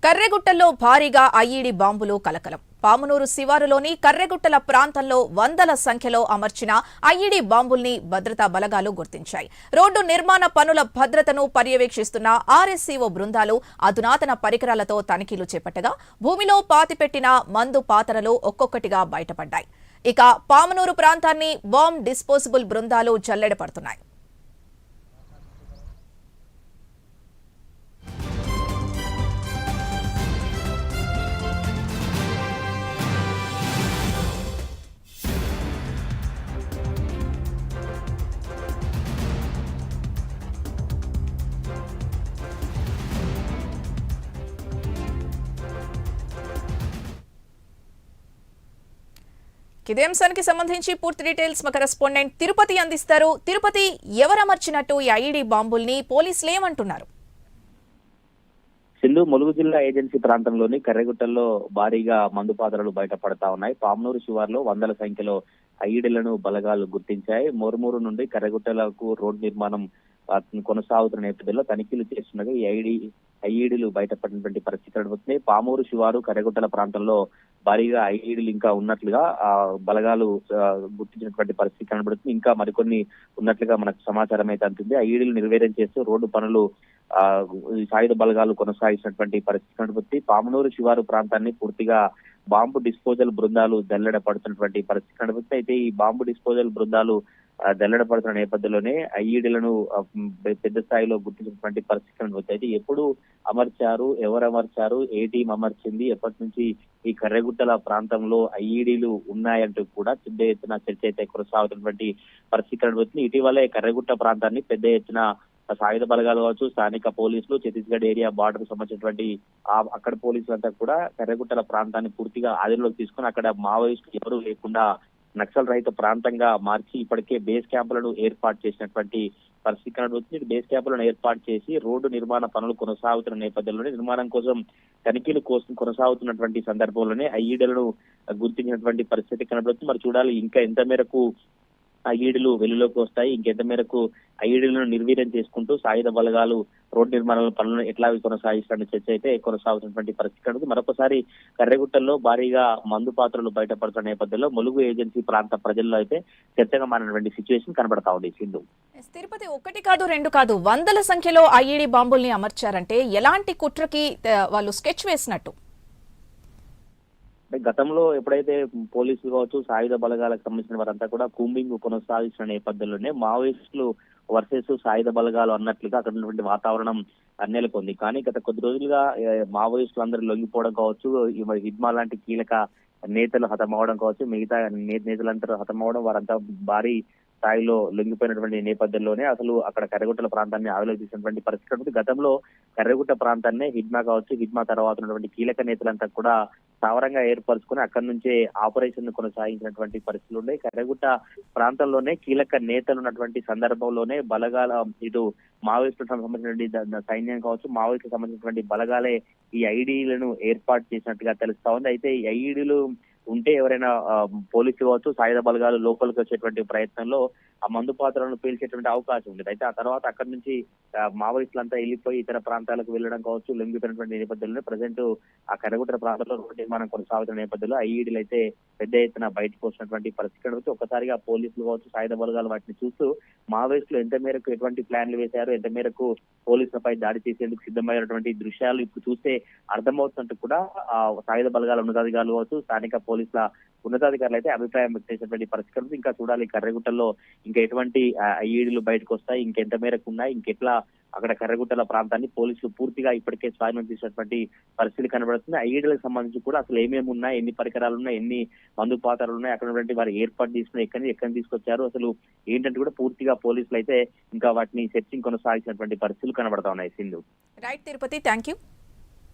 కర్రెగుట్టల్లో భారీగా ఐఈడీ బాంబులు కలకలం. పామునూరు శివారులోని కర్రెగుట్టల ప్రాంతంలో వందల సంఖ్యలో అమర్చిన ఐఈడీ బాంబుల్ని భద్రతా బలగాలు గుర్తించాయి. రోడ్డు నిర్మాణ పనుల భద్రతను పర్యవేక్షిస్తున్న ఆర్ఎస్సీఓ బృందాలు అధునాతన పరికరాలతో తనిఖీలు చేపట్టగా భూమిలో పాతిపెట్టిన మందు పాతరలు ఒక్కొక్కటిగా బయటపడ్డాయి. ఇక పామునూరు ప్రాంతాన్ని బాంబ్ డిస్పోజబుల్ బృందాలు జల్లెడపడుతున్నాయి. ఇదే అంశానికి సంబంధించి పూర్తి డీటెయిల్స్ మా కరెస్పాండెంట్ తిరుపతి అందిస్తారు. తిరుపతి, ఎవరు అమర్చినట్టు ఈ ఐఈడీ బాంబుల్ని పోలీసులు ఏమంటున్నారు? సింధు, ములుగు జిల్లా ఏజెన్సీ ప్రాంతంలోని కర్రెగుట్టల్లో భారీగా మందు పాత్రలు బయటపడతా ఉన్నాయి. పామునూరు శివార్లో వందల సంఖ్యలో ఐఈడీలను బలగాలు గుర్తించాయి. మోరుమూరు నుండి కర్రెగుట్టలకు రోడ్డు నిర్మాణం కొనసాగుతున్న నేపథ్యంలో తనిఖీలు చేస్తుండగా ఈ ఐఈడీలు బయటపడినటువంటి పరిస్థితి కనబడుతుంది. పామూరు శివారు కర్రెగుట్టల ప్రాంతంలో భారీగా ఐఈడీలు ఇంకా ఉన్నట్లుగా బలగాలు గుర్తించినటువంటి పరిస్థితి కనబడుతుంది. ఇంకా మరికొన్ని ఉన్నట్లుగా మనకు సమాచారం అయితే అందుతుంది. ఐఈడీలు నిర్వీర్యం చేస్తూ రోడ్డు పనులు సాయుధ బలగాలు కొనసాగించినటువంటి పరిస్థితి కనబడుతుంది. పామునూరు శివారు ప్రాంతాన్ని పూర్తిగా బాంబు డిస్పోజల్ బృందాలు జల్లెడ పడుతున్నటువంటి పరిస్థితి కనబడుతుంది. అయితే ఈ బాంబు డిస్పోజల్ బృందాలు జల్లెడ పడుతున్న నేపథ్యంలోనే ఐఈడీలను పెద్ద స్థాయిలో గుర్తించినటువంటి పరిస్థితి కనబడుతుంది. అయితే ఎప్పుడు అమర్చారు, ఎవరు అమర్చారు, ఏ టీం అమర్చింది, ఎప్పటి నుంచి ఈ కర్రెగుట్టల ప్రాంతంలో ఐఈడీలు ఉన్నాయంటూ కూడా పెద్ద ఎత్తున చర్చ అయితే కొనసాగుతున్నటువంటి పరిస్థితి కనబడుతుంది. ఇటీవలే కర్రెగుట్ట ప్రాంతాన్ని పెద్ద ఎత్తున సాయుధ బలగాలు కావచ్చు, స్థానిక పోలీసులు, ఛత్తీస్గఢ్ ఏరియా బార్డర్ సంబంధించినటువంటి అక్కడ పోలీసులంతా కూడా కర్రెగుట్టల ప్రాంతాన్ని పూర్తిగా ఆధీనంలోకి తీసుకుని అక్కడ మావోయిస్టులు ఎవరు లేకుండా నక్సల్ రహిత ప్రాంతంగా మార్చి ఇప్పటికే బేస్ క్యాంపులను ఏర్పాటు చేసినటువంటి పరిస్థితి కనబడుతుంది. బేస్ క్యాంపులను ఏర్పాటు చేసి రోడ్డు నిర్మాణ పనులు కొనసాగుతున్న నేపథ్యంలోనే నిర్మాణం కోసం తనిఖీలు కోసం కొనసాగుతున్నటువంటి సందర్భంలోనే ఐఈడీలను గుర్తించినటువంటి పరిస్థితి కనబడుతుంది. మరి చూడాలి ఇంకా ఎంత మేరకు ఐఈడీలు వెలుగులోకి వస్తాయి, ఇంకెంత మేరకు ఐఈడీలను నిర్వీర్యం చేసుకుంటూ సాయుధ బలగాలు రోడ్డు నిర్మాణ పనులను ఎట్లా కొనసాగిస్తున్న చర్చ అయితే కొనసాగుతున్నటువంటి పరిస్థితి కనుక మరొకసారి కర్రెగుట్టల్లో భారీగా మందు పాత్రలు బయటపడుతున్న నేపథ్యంలో ములుగు ఏజెన్సీ ప్రాంత ప్రజల్లో అయితే చర్చగా మారినటువంటి సిచ్యువేషన్ కనబడతా ఉంది. సింధు, తిరుపతి ఒకటి కాదు రెండు కాదు వందల సంఖ్యలో ఐఈడీ బాంబుల్ని అమర్చారంటే ఎలాంటి కుట్రకి వాళ్ళు స్కెచ్ వేసినట్టు? గతంలో ఎప్పుడైతే పోలీసులు కావచ్చు, సాయుధ బలగాలకు సంబంధించిన వారంతా కూడా కూంబింగ్ కొనసాగించిన నేపథ్యంలోనే మావోయిస్టులు వర్సెస్ సాయుధ బలగాలు అన్నట్లుగా అక్కడ ఉన్నటువంటి వాతావరణం నెలకొంది. కానీ గత కొద్ది రోజులుగా మావోయిస్టులు అందరూ లొంగిపోవడం కావచ్చు, హిడ్మా లాంటి కీలక నేతలు హతమవడం కావచ్చు, మిగతా నేతలంతా హతమవడం, వారంతా భారీ స్థాయిలో లొంగిపోయినటువంటి నేపథ్యంలోనే అసలు అక్కడ కర్రెగుట్టల ప్రాంతాన్ని ఆవిలోకి తీసినటువంటి పరిస్థితి. గతంలో కర్రెగుట్ట ప్రాంతాన్ని హిడ్మా కావచ్చు, హిడ్మా తర్వాత ఉన్నటువంటి కీలక నేతలంతా కూడా స్థావరంగా ఏర్పరచుకుని అక్కడి నుంచే ఆపరేషన్ కొనసాగించినటువంటి పరిస్థితులు ఉన్నాయి. కర్రెగుట్ట ప్రాంతంలోనే కీలక నేతలు ఉన్నటువంటి సందర్భంలోనే బలగాల ఇటు మావోయిస్టులకు సంబంధించినటువంటి సైన్యం కావచ్చు, మావోయిస్టులకు సంబంధించినటువంటి బలగాలే ఈ ఐఈడీలను ఏర్పాటు చేసినట్టుగా తెలుస్తా ఉంది. అయితే ఈ ఐఈడీలు ఉంటే ఎవరైనా పోలీసులు కావచ్చు, సాయుధ బలగాలు లోపలికి వచ్చేటువంటి ప్రయత్నంలో ఆ మందు పాత్రలను పీల్చేటువంటి అవకాశం ఉండేది. అయితే ఆ తర్వాత అక్కడి నుంచి మావోయిస్టులంతా వెళ్ళిపోయి ఇతర ప్రాంతాలకు వెళ్ళడం కావచ్చు, లొంగిపోయినటువంటి నేపథ్యంలో ప్రజెంట్ ఆ కర్రెగుట్ట ప్రాంతంలో రోడ్డు నిర్మాణం కొనసాగుతున్న నేపథ్యంలో ఐఈడీలు అయితే పెద్ద ఎత్తున బయటకు వచ్చినటువంటి పరిస్థితి వచ్చి ఒక్కసారిగా పోలీసులు కావచ్చు, సాయుధ బలగాలు వాటిని చూస్తూ మావోయిస్టులు ఎంత మేరకు ఎటువంటి ప్లాన్లు వేశారు, ఎంత మేరకు పోలీసులపై దాడి చేసేందుకు సిద్ధమైనటువంటి దృశ్యాలు ఇప్పుడు చూస్తే అర్థమవుతున్నట్టు కూడా సాయుధ బలగాల ఉన్నతాధికారులు కావచ్చు, స్థానిక పోలీసుల ఉన్నతాధికారులు అయితే అభిప్రాయం వ్యక్తం చేసినటువంటి పరిస్థితి. ఇంకా చూడాలి కర్రెగుట్టల్లో ఇంకా ఎటువంటి ఐఈడీలు బయటకు వస్తాయి, ఇంకెంత మేరకు ఉన్నాయి, ఇంకెట్లా అక్కడ కర్రెగుట్టల ప్రాంతాన్ని పోలీసులు పూర్తిగా ఇప్పటికే స్వాధీనం చేసినటువంటి పరిస్థితి కనబడుతుంది. ఐఈడీలకు సంబంధించి కూడా అసలు ఏమేమి ఉన్నాయి, ఎన్ని పరికరాలు ఉన్నాయి, ఎన్ని మందు పాత్రలు ఉన్నాయి, అక్కడ ఉన్నటువంటి వారు ఏర్పాటు చేసుకుని ఎక్కడ తీసుకొచ్చారు, అసలు ఏంటంటే కూడా పూర్తిగా పోలీసులు అయితే ఇంకా వాటిని సెర్చింగ్ కొనసాగించినటువంటి పరిస్థితులు కనబడతా ఉన్నాయి. Sindhu, right Tirupati, thank you.